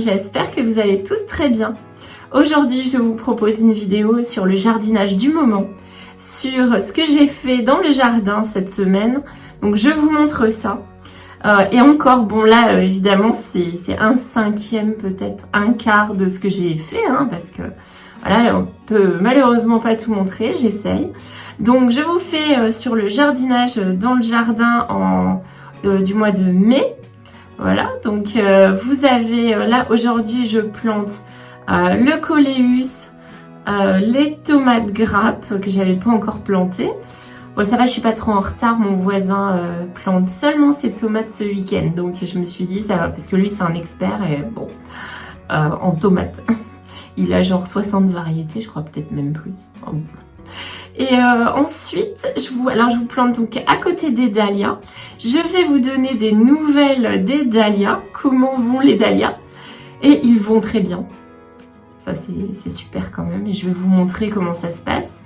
j'espère que vous allez tous très bien. Aujourd'hui, je vous propose une vidéo sur le jardinage du moment, sur ce que j'ai fait dans le jardin cette semaine. Donc je vous montre ça. Et encore, bon là, évidemment, c'est un cinquième, peut-être un quart de ce que j'ai fait, hein, parce que voilà, on peut malheureusement pas tout montrer, j'essaye. Donc je vous fais sur le jardinage dans le jardin du mois de mai. Voilà, donc vous avez, là aujourd'hui je plante le coléus, les tomates grappes que j'avais pas encore plantées. Bon ça va, je suis pas trop en retard, mon voisin plante seulement ses tomates ce week-end. Donc je me suis dit ça va, parce que lui c'est un expert et bon, en tomates. Il a genre 60 variétés, je crois peut-être même plus. Et ensuite, je vous plante donc à côté des dahlias. Je vais vous donner des nouvelles des dahlias, comment vont les dahlias. Et ils vont très bien. Ça, c'est super quand même. Et je vais vous montrer comment ça se passe.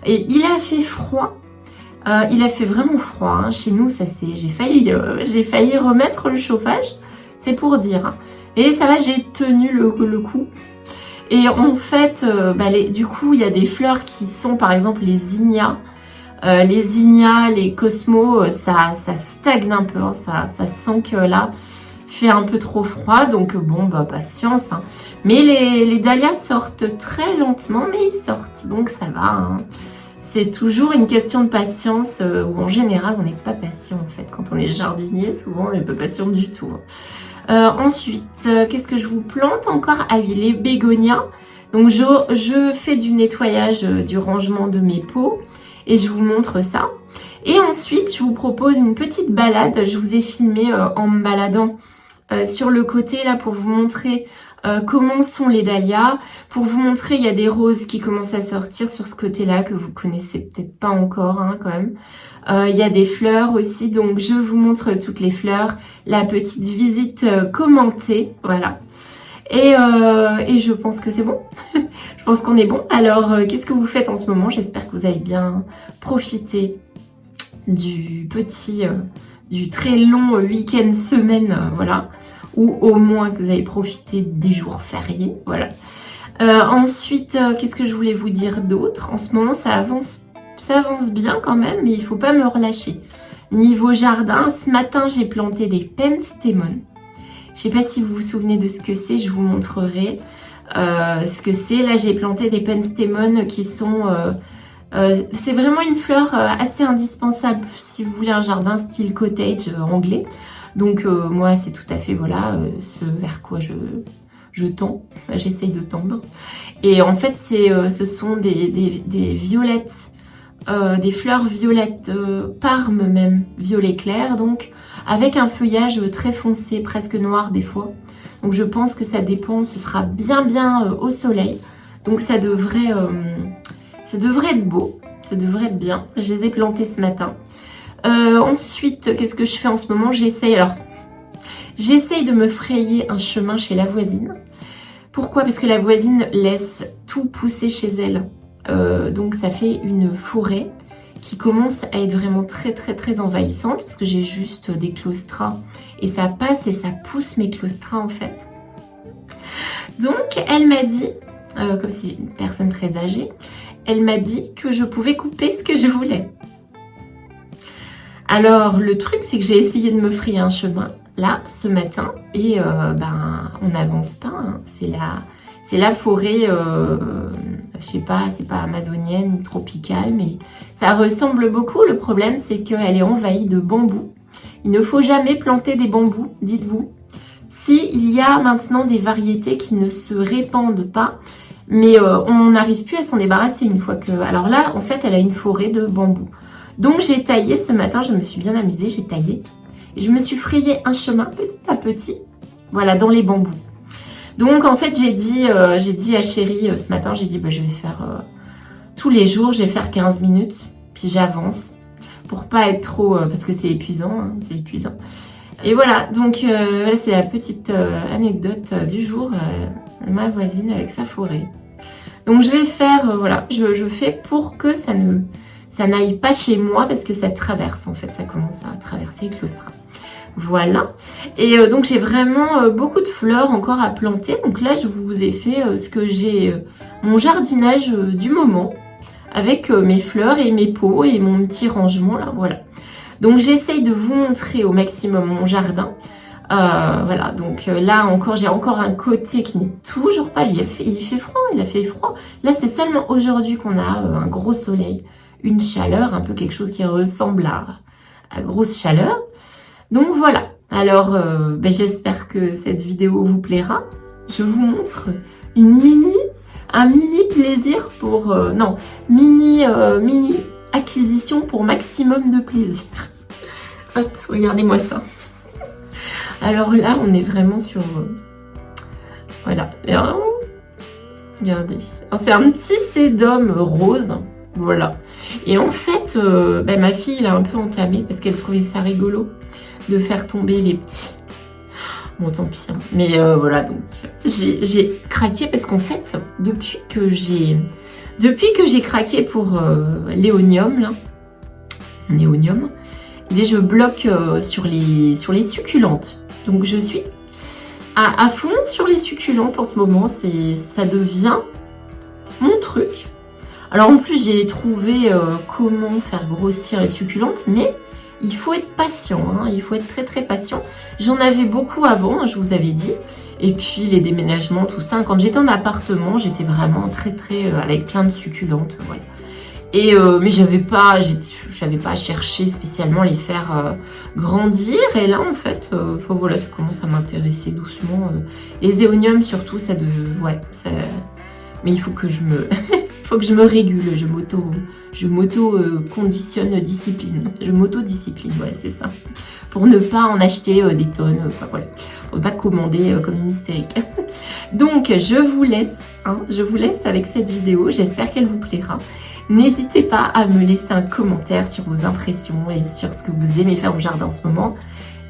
Et il a fait froid. Il a fait vraiment froid. Hein. Chez nous, j'ai failli remettre le chauffage. C'est pour dire. Hein. Et ça va, j'ai tenu le coup. Et en fait, du coup, il y a des fleurs qui sont, par exemple, les zinnias. Les zinnias, les cosmos, ça stagne un peu. Hein, ça sent que là, il fait un peu trop froid. Donc, bon, patience. Hein. Mais les dahlias sortent très lentement, mais ils sortent. Donc, ça va. Hein. C'est toujours une question de patience. Où en général, on n'est pas patient, en fait. Quand on est jardinier, souvent, on n'est pas patient du tout. Hein. Ensuite, qu'est-ce que je vous plante encore? Ah oui, les bégonias. Donc je fais du nettoyage, du rangement de mes pots et je vous montre ça. Et ensuite, je vous propose une petite balade. Je vous ai filmé en me baladant sur le côté là pour vous montrer comment sont les dahlias. Pour vous montrer, il y a des roses qui commencent à sortir sur ce côté-là que vous connaissez peut-être pas encore hein, quand même. Il y a des fleurs aussi, donc je vous montre toutes les fleurs. La petite visite commentée, voilà. Et je pense que c'est bon. Je pense qu'on est bon. Alors, qu'est-ce que vous faites en ce moment? J'espère que vous avez bien profité du très long week-end semaine, voilà. Ou au moins que vous avez profité des jours fériés, voilà. Ensuite, qu'est-ce que je voulais vous dire d'autre? En ce moment, ça avance bien quand même, mais il faut pas me relâcher. Niveau jardin, ce matin, j'ai planté des penstemon. Je sais pas si vous vous souvenez de ce que c'est, je vous montrerai ce que c'est. Là, j'ai planté des penstemon qui sont... c'est vraiment une fleur assez indispensable si vous voulez un jardin style cottage anglais. Donc moi, c'est tout à fait, voilà, ce vers quoi je tends. J'essaye de tendre. Et en fait, ce sont des violettes, des fleurs violettes, parme même, violet clair, donc avec un feuillage très foncé, presque noir des fois. Donc je pense que ça dépend, ce sera bien au soleil. Donc ça devrait être beau, ça devrait être bien. Je les ai plantées ce matin. Ensuite, qu'est-ce que je fais en ce moment? J'essaye de me frayer un chemin chez la voisine. Pourquoi? Parce que la voisine laisse tout pousser chez elle. Donc ça fait une forêt qui commence à être vraiment très envahissante parce que j'ai juste des claustras et ça passe et ça pousse mes claustras en fait. Donc elle m'a dit, comme si une personne très âgée, elle m'a dit que je pouvais couper ce que je voulais. Alors le truc c'est que j'ai essayé de me frayer un chemin là ce matin et on n'avance pas, hein. C'est la forêt, je sais pas, c'est pas amazonienne ni tropicale, mais ça ressemble beaucoup. Le problème, c'est qu'elle est envahie de bambous. Il ne faut jamais planter des bambous, dites-vous. Si, il y a maintenant des variétés qui ne se répandent pas, mais on n'arrive plus à s'en débarrasser une fois que... Alors là, en fait, elle a une forêt de bambous. Donc j'ai taillé ce matin, je me suis bien amusée, j'ai taillé. Et je me suis frayé un chemin petit à petit, voilà, dans les bambous. Donc en fait j'ai dit à Chérie ce matin, j'ai dit je vais faire tous les jours, je vais faire 15 minutes, puis j'avance pour pas être trop, parce que c'est épuisant, hein, c'est épuisant. Et voilà, donc là c'est la petite anecdote du jour, ma voisine avec sa forêt. Donc je vais faire, voilà, je fais pour que ça n'aille pas chez moi parce que ça traverse en fait, ça commence à traverser le claustrat. Voilà. Et donc j'ai vraiment beaucoup de fleurs encore à planter. Donc là je vous ai fait ce que j'ai, mon jardinage du moment, avec mes fleurs et mes pots et mon petit rangement là, voilà. Donc j'essaye de vous montrer au maximum mon jardin. Voilà, donc là encore, j'ai encore un côté qui n'est toujours pas, il fait froid, il a fait froid. Là c'est seulement aujourd'hui qu'on a un gros soleil, une chaleur, un peu quelque chose qui ressemble à grosse chaleur. Donc voilà, alors j'espère que cette vidéo vous plaira. Je vous montre un mini plaisir pour... mini acquisition pour maximum de plaisir. Hop, regardez-moi ça. Alors là, on est vraiment sur... voilà, regardez. C'est un petit sédum rose, voilà. Et en fait, ma fille l'a un peu entamé parce qu'elle trouvait ça rigolo de faire tomber les petits. Bon, tant pis. Hein. Mais voilà, donc j'ai craqué parce qu'en fait, depuis que j'ai craqué pour l'éonium, là, je bloque sur les succulentes. Donc je suis à fond sur les succulentes en ce moment. Ça devient mon truc. Alors en plus, j'ai trouvé comment faire grossir les succulentes, mais il faut être patient, hein, il faut être très très patient. J'en avais beaucoup avant, hein, je vous avais dit. Et puis les déménagements, tout ça. Quand j'étais en appartement, j'étais vraiment très très avec plein de succulentes, voilà. Et mais j'avais pas à chercher spécialement à les faire grandir. Et là en fait, voilà, ça commence à m'intéresser doucement. Les éoniums surtout, mais il faut que je me faut que je me régule, je m'auto conditionne discipline. Je m'auto-discipline, voilà, c'est ça. Pour ne pas en acheter des tonnes, voilà. Pour ne pas commander comme une hystérique. Donc je vous laisse avec cette vidéo, j'espère qu'elle vous plaira. N'hésitez pas à me laisser un commentaire sur vos impressions et sur ce que vous aimez faire au jardin en ce moment.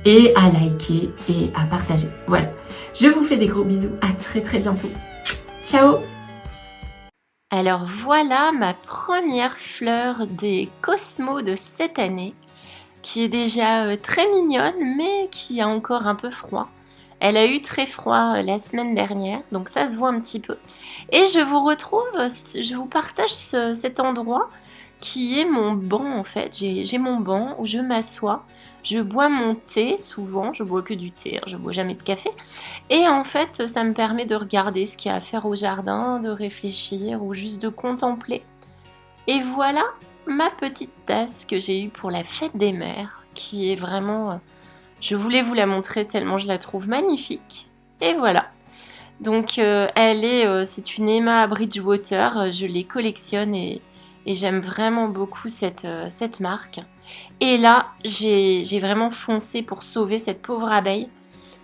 Et à liker et à partager. Voilà, je vous fais des gros bisous, à très très bientôt. Ciao! Alors voilà ma première fleur des Cosmos de cette année, qui est déjà très mignonne, mais qui a encore un peu froid. Elle a eu très froid la semaine dernière, donc ça se voit un petit peu. Et je vous partage cet endroit qui est mon banc en fait. J'ai mon banc où je m'assois, je bois mon thé souvent, je bois que du thé, je bois jamais de café. Et en fait, ça me permet de regarder ce qu'il y a à faire au jardin, de réfléchir ou juste de contempler. Et voilà ma petite tasse que j'ai eue pour la fête des mères, qui est vraiment... je voulais vous la montrer tellement je la trouve magnifique. Et voilà. Donc c'est une Emma Bridgewater, je les collectionne et j'aime vraiment beaucoup cette marque. Et là, j'ai vraiment foncé pour sauver cette pauvre abeille.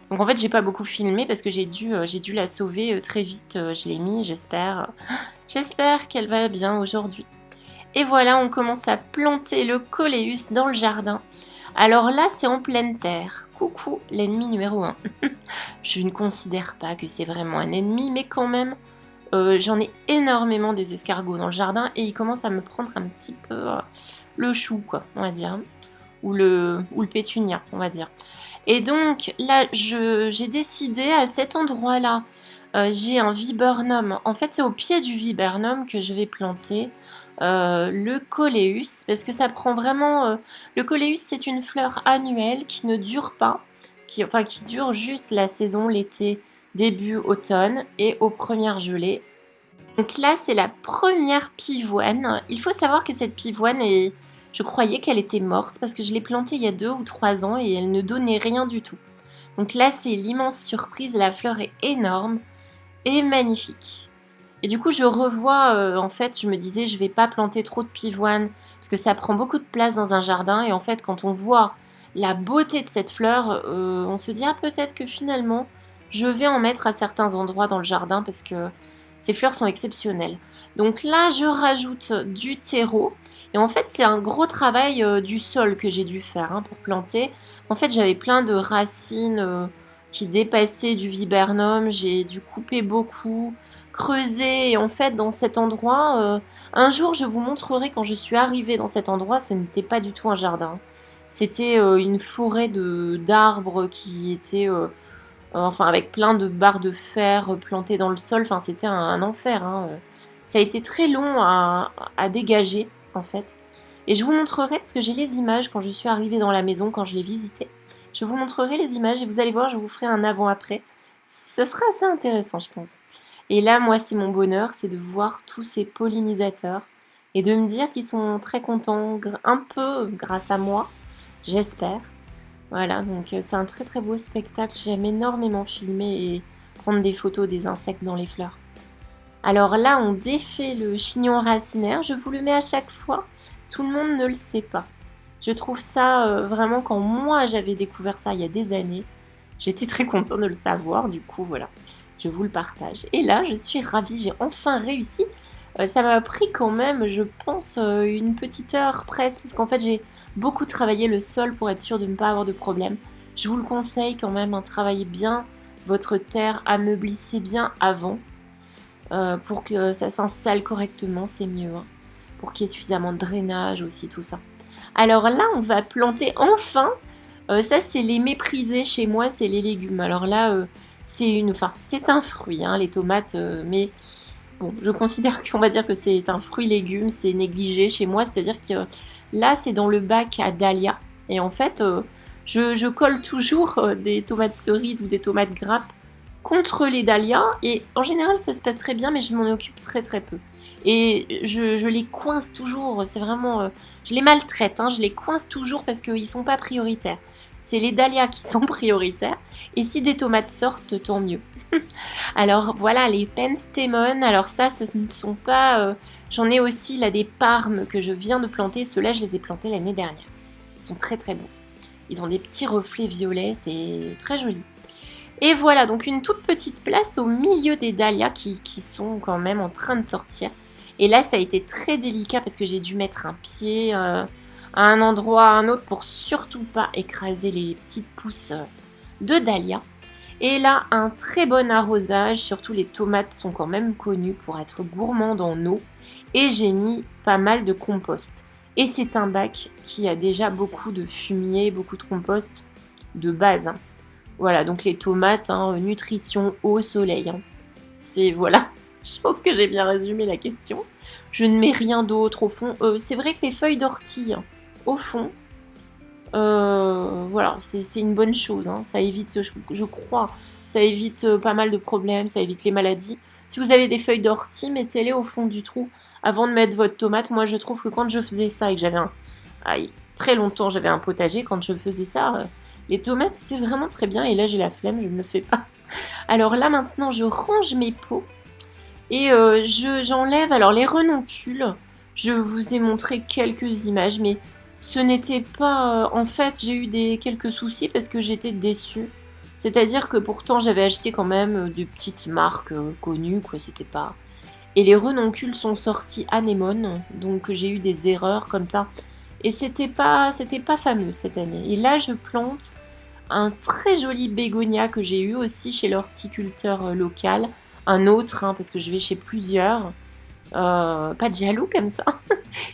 Donc en fait, j'ai pas beaucoup filmé parce que j'ai dû la sauver très vite. Je l'ai mis, j'espère qu'elle va bien aujourd'hui. Et voilà, on commence à planter le coléus dans le jardin. Alors là, c'est en pleine terre. Coucou, l'ennemi numéro 1. Je ne considère pas que c'est vraiment un ennemi, mais quand même, j'en ai énormément des escargots dans le jardin et ils commencent à me prendre un petit peu le chou, quoi, on va dire. Ou le pétunia, on va dire. Et donc, là, j'ai décidé à cet endroit-là, j'ai un viburnum. En fait, c'est au pied du viburnum que je vais planter le coléus, parce que ça prend vraiment... le coléus, c'est une fleur annuelle qui ne dure pas, qui dure juste la saison, l'été, début automne et aux premières gelées. Donc là, c'est la première pivoine. Il faut savoir que cette pivoine, je croyais qu'elle était morte parce que je l'ai plantée il y a 2 ou 3 ans et elle ne donnait rien du tout. Donc là, c'est l'immense surprise. La fleur est énorme et magnifique. Et du coup, je revois, en fait, je me disais, je vais pas planter trop de pivoine parce que ça prend beaucoup de place dans un jardin. Et en fait, quand on voit la beauté de cette fleur, on se dit, ah, peut-être que finalement, je vais en mettre à certains endroits dans le jardin parce que ces fleurs sont exceptionnelles. Donc là, je rajoute du terreau. Et en fait, c'est un gros travail du sol que j'ai dû faire pour planter. En fait, j'avais plein de racines qui dépassaient du viburnum. J'ai dû couper beaucoup, creuser. Et en fait, dans cet endroit, un jour, je vous montrerai quand je suis arrivée dans cet endroit, ce n'était pas du tout un jardin. C'était une forêt d'arbres qui était enfin avec plein de barres de fer plantées dans le sol. Enfin, c'était un enfer, hein. Ça a été très long à dégager en fait. Et je vous montrerai, parce que j'ai les images quand je suis arrivée dans la maison, quand je l'ai visitée. Je vous montrerai les images et vous allez voir, je vous ferai un avant-après. Ce sera assez intéressant, je pense. Et là, moi, c'est mon bonheur, c'est de voir tous ces pollinisateurs et de me dire qu'ils sont très contents, un peu grâce à moi, j'espère. Voilà, donc c'est un très très beau spectacle. J'aime énormément filmer et prendre des photos des insectes dans les fleurs. Alors là, on défait le chignon racinaire. Je vous le mets à chaque fois. Tout le monde ne le sait pas. Je trouve ça vraiment, quand moi j'avais découvert ça il y a des années, j'étais très contente de le savoir. Du coup, voilà, je vous le partage. Et là, je suis ravie. J'ai enfin réussi. Ça m'a pris quand même, je pense, une petite heure presque, parce qu'en fait, j'ai beaucoup travaillé le sol pour être sûre de ne pas avoir de problème. Je vous le conseille quand même, hein, travaillez bien votre terre, ameublissez bien avant. Pour que ça s'installe correctement, c'est mieux, hein. Pour qu'il y ait suffisamment de drainage aussi, tout ça. Alors là, on va planter enfin, ça c'est les méprisés chez moi, c'est les légumes. Alors là, c'est un fruit, hein, les tomates, mais bon, je considère qu'on va dire que c'est un fruit-légume, c'est négligé chez moi, c'est-à-dire que là, c'est dans le bac à dahlia. Et en fait, je colle toujours des tomates cerises ou des tomates grappes contre les dahlias, et en général ça se passe très bien, mais je m'en occupe très très peu. Et je les coince toujours, c'est vraiment... je les maltraite, hein, je les coince toujours parce qu'ils sont pas prioritaires. C'est les dahlias qui sont prioritaires, et si des tomates sortent, tant mieux. Alors voilà, les penstemon, alors ça ce ne sont pas... j'en ai aussi là des parmes que je viens de planter, ceux-là je les ai plantés l'année dernière. Ils sont très très beaux. Ils ont des petits reflets violets, c'est très joli. Et voilà, donc une toute petite place au milieu des dahlias qui sont quand même en train de sortir. Et là, ça a été très délicat parce que j'ai dû mettre un pied à un endroit à un autre pour surtout pas écraser les petites pousses de dahlias. Et là, un très bon arrosage, surtout les tomates sont quand même connues pour être gourmandes en eau. Et j'ai mis pas mal de compost. Et c'est un bac qui a déjà beaucoup de fumier, beaucoup de compost de base, hein. Voilà, donc les tomates, hein, nutrition, eau, soleil, hein. C'est, voilà, je pense que j'ai bien résumé la question. Je ne mets rien d'autre au fond. C'est vrai que les feuilles d'ortie, hein, au fond, voilà, c'est une bonne chose, hein. Ça évite, je crois, ça évite pas mal de problèmes, ça évite les maladies. Si vous avez des feuilles d'ortie, mettez-les au fond du trou avant de mettre votre tomate. Moi, je trouve que quand je faisais ça et que j'avais très longtemps, j'avais un potager, quand je faisais ça... les tomates étaient vraiment très bien, et là j'ai la flemme, je ne le fais pas. Alors là maintenant je range mes pots et j'enlève alors les renoncules. Je vous ai montré quelques images, mais ce n'était pas... en fait j'ai eu quelques soucis parce que j'étais déçue. C'est-à-dire que pourtant j'avais acheté quand même des petites marques connues, quoi, c'était pas... Et les renoncules sont sortis anémones, donc j'ai eu des erreurs comme ça. Et c'était pas fameux cette année. Et là, je plante un très joli bégonia que j'ai eu aussi chez l'horticulteur local. Un autre, hein, parce que je vais chez plusieurs. Pas de jaloux comme ça.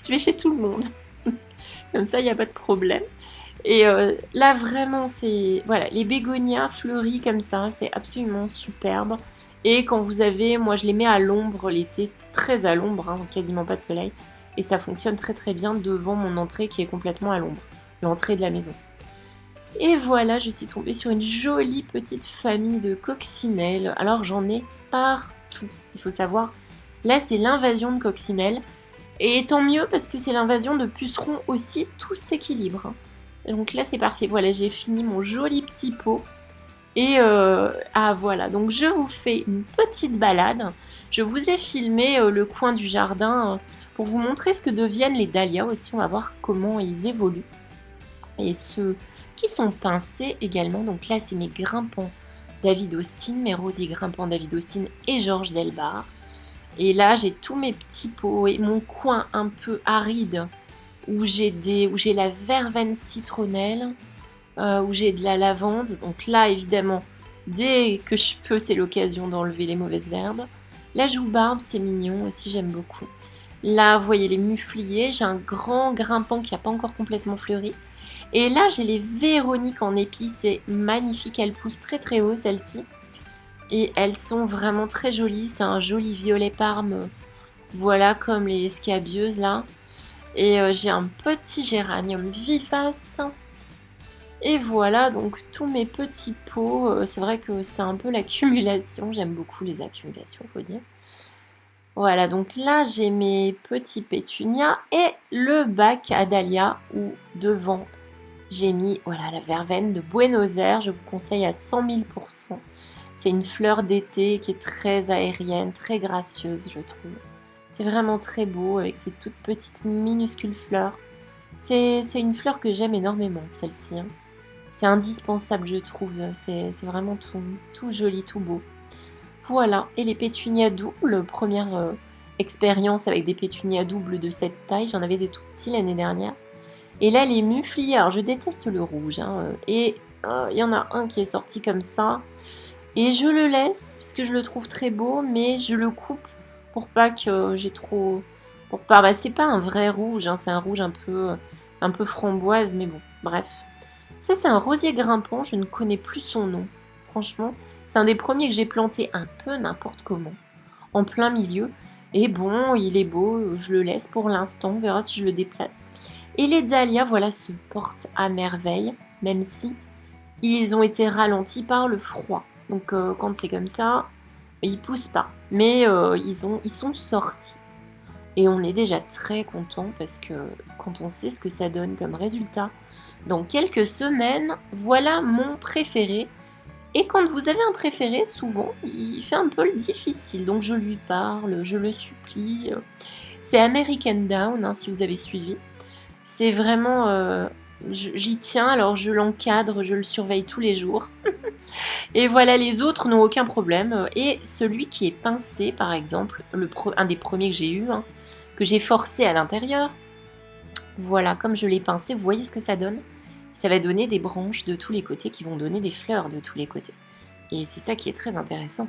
Je vais chez tout le monde. Comme ça, il n'y a pas de problème. Et là, vraiment, c'est... Voilà, les bégonias fleuris comme ça, c'est absolument superbe. Et quand vous avez... Moi, je les mets à l'ombre l'été, très à l'ombre, hein, quasiment pas de soleil. Et ça fonctionne très très bien devant mon entrée qui est complètement à l'ombre, l'entrée de la maison. Et voilà, je suis tombée sur une jolie petite famille de coccinelles. Alors j'en ai partout, il faut savoir. Là c'est l'invasion de coccinelles. Et tant mieux parce que c'est l'invasion de pucerons aussi, tout s'équilibre. Donc là c'est parfait, voilà, j'ai fini mon joli petit pot. Et voilà, donc je vous fais une petite balade. Je vous ai filmé le coin du jardin... pour vous montrer ce que deviennent les dahlias aussi, on va voir comment ils évoluent. Et ceux qui sont pincés également, donc là c'est mes grimpants David Austin, mes rosiers grimpants David Austin et Georges Delbar. Et là j'ai tous mes petits pots et mon coin un peu aride où j'ai la verveine citronnelle, où j'ai de la lavande. Donc là évidemment, dès que je peux, c'est l'occasion d'enlever les mauvaises herbes. La joue-barbe, c'est mignon aussi, j'aime beaucoup. Là, vous voyez les mufliers, j'ai un grand grimpant qui n'a pas encore complètement fleuri. Et là, j'ai les Véroniques en épi, c'est magnifique, elles poussent très très haut celles-ci. Et elles sont vraiment très jolies, c'est un joli violet parme, voilà comme les scabieuses là. Et j'ai un petit géranium vivace. Et voilà donc tous mes petits pots, c'est vrai que c'est un peu l'accumulation, j'aime beaucoup les accumulations faut dire. Voilà donc là j'ai mes petits pétunias et le bac à dahlia où devant j'ai mis voilà, la verveine de Buenos Aires, je vous conseille à 100 000%. C'est une fleur d'été qui est très aérienne, très gracieuse je trouve. C'est vraiment très beau avec ces toutes petites minuscules fleurs. C'est une fleur que j'aime énormément celle-ci. Hein. C'est indispensable je trouve, c'est vraiment tout joli, tout beau. Voilà, et les pétunias doubles, première expérience avec des pétunias doubles de cette taille, j'en avais des tout petits l'année dernière. Et là les mufliers, alors je déteste le rouge, hein, et il y en a un qui est sorti comme ça, et je le laisse parce que je le trouve très beau, mais je le coupe pour pas que j'ai trop... Pour pas... Bah, c'est pas un vrai rouge, hein, c'est un rouge un peu framboise, mais bon, bref. Ça c'est un rosier grimpant, je ne connais plus son nom, franchement. C'est un des premiers que j'ai planté un peu n'importe comment, en plein milieu. Et bon, il est beau, je le laisse pour l'instant, on verra si je le déplace. Et les dahlias, voilà, se portent à merveille, même si ils ont été ralentis par le froid. Donc quand c'est comme ça, ils poussent pas. Mais ils sont sortis. Et on est déjà très content parce que quand on sait ce que ça donne comme résultat, dans quelques semaines, voilà mon préféré. Et quand vous avez un préféré, souvent, il fait un peu le difficile. Donc je lui parle, je le supplie. C'est American Down, hein, si vous avez suivi. C'est vraiment... j'y tiens, alors je l'encadre, je le surveille tous les jours. Et voilà, les autres n'ont aucun problème. Et celui qui est pincé, par exemple, un des premiers que j'ai eu, hein, que j'ai forcé à l'intérieur, voilà, comme je l'ai pincé, vous voyez ce que ça donne? Ça va donner des branches de tous les côtés qui vont donner des fleurs de tous les côtés. Et c'est ça qui est très intéressant.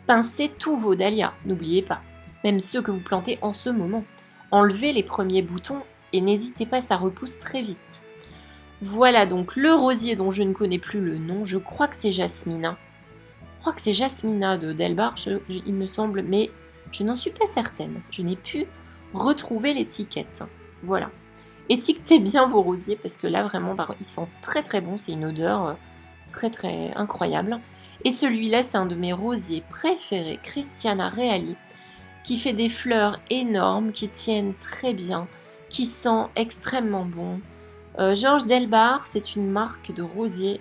Pincez tous vos dahlias, n'oubliez pas. Même ceux que vous plantez en ce moment. Enlevez les premiers boutons et n'hésitez pas, ça repousse très vite. Voilà donc le rosier dont je ne connais plus le nom, je crois que c'est Jasmina. Je crois que c'est Jasmina de Delbar, il me semble, mais je n'en suis pas certaine. Je n'ai pu retrouver l'étiquette. Voilà. Étiquetez bien vos rosiers parce que là vraiment ils sentent très très bon, c'est une odeur très très incroyable. Et celui-là c'est un de mes rosiers préférés, Christiana Reali, qui fait des fleurs énormes, qui tiennent très bien, qui sent extrêmement bon. Georges Delbar, c'est une marque de rosiers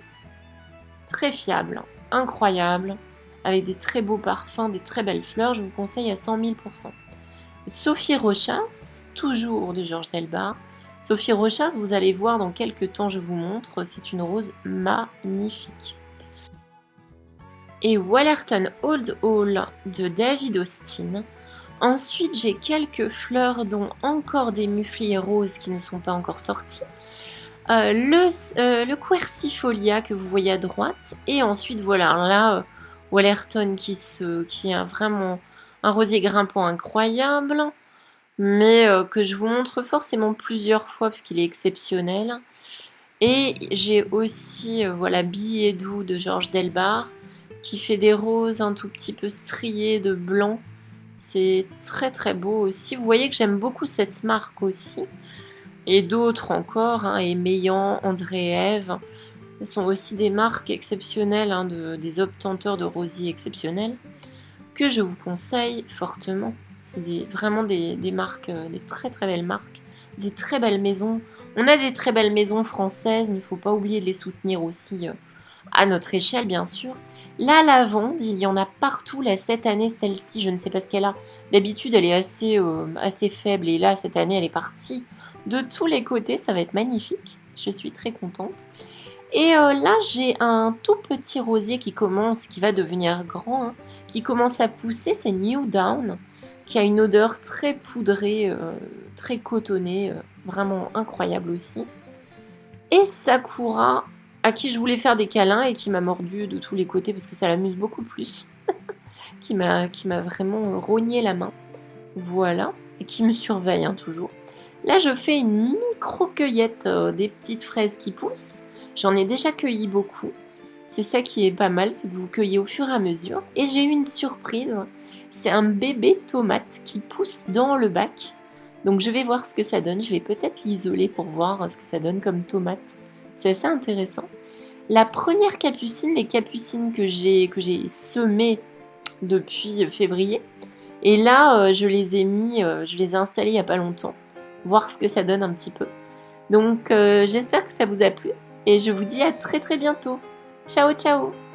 très fiable, incroyable, avec des très beaux parfums, des très belles fleurs, je vous conseille à 100 000%. Sophie Rochas, toujours de Georges Delbar. Sophie Rochas, vous allez voir dans quelques temps, je vous montre, c'est une rose magnifique. Et Wallerton Old Hall de David Austin. Ensuite, j'ai quelques fleurs, dont encore des mufliers roses qui ne sont pas encore sortis. Le Quercifolia que vous voyez à droite. Et ensuite, voilà, là, Wallerton qui a vraiment un rosier grimpant incroyable. Mais que je vous montre forcément plusieurs fois parce qu'il est exceptionnel. Et j'ai aussi voilà, Billet doux de Georges Delbar qui fait des roses un tout petit peu striées de blanc. C'est très très beau aussi. Vous voyez que j'aime beaucoup cette marque aussi. Et d'autres encore, hein, Émeillant, André Ève. Ce sont aussi des marques exceptionnelles, hein, des obtenteurs de rosiers exceptionnels que je vous conseille fortement. C'est vraiment des marques, des très très belles marques, des très belles maisons. On a des très belles maisons françaises, il ne faut pas oublier de les soutenir aussi à notre échelle bien sûr. La lavande, il y en a partout là cette année, celle-ci, je ne sais pas ce qu'elle a. D'habitude elle est assez faible et là cette année elle est partie de tous les côtés, ça va être magnifique. Je suis très contente. Et là j'ai un tout petit rosier qui va devenir grand, hein, qui commence à pousser, c'est New Down, qui a une odeur très poudrée, très cotonnée, vraiment incroyable aussi. Et Sakura, à qui je voulais faire des câlins et qui m'a mordu de tous les côtés parce que ça l'amuse beaucoup plus, qui m'a vraiment rogné la main, voilà, et qui me surveille hein, toujours. Là, je fais une micro-cueillette des petites fraises qui poussent. J'en ai déjà cueilli beaucoup. C'est ça qui est pas mal, c'est que vous cueillez au fur et à mesure. Et j'ai eu une surprise, c'est un bébé tomate qui pousse dans le bac. Donc je vais voir ce que ça donne, je vais peut-être l'isoler pour voir ce que ça donne comme tomate. C'est assez intéressant. La première capucine, les capucines que j'ai semées depuis février. Et là, je les ai installées il n'y a pas longtemps. Voir ce que ça donne un petit peu. Donc j'espère que ça vous a plu et je vous dis à très très bientôt. Ciao ciao!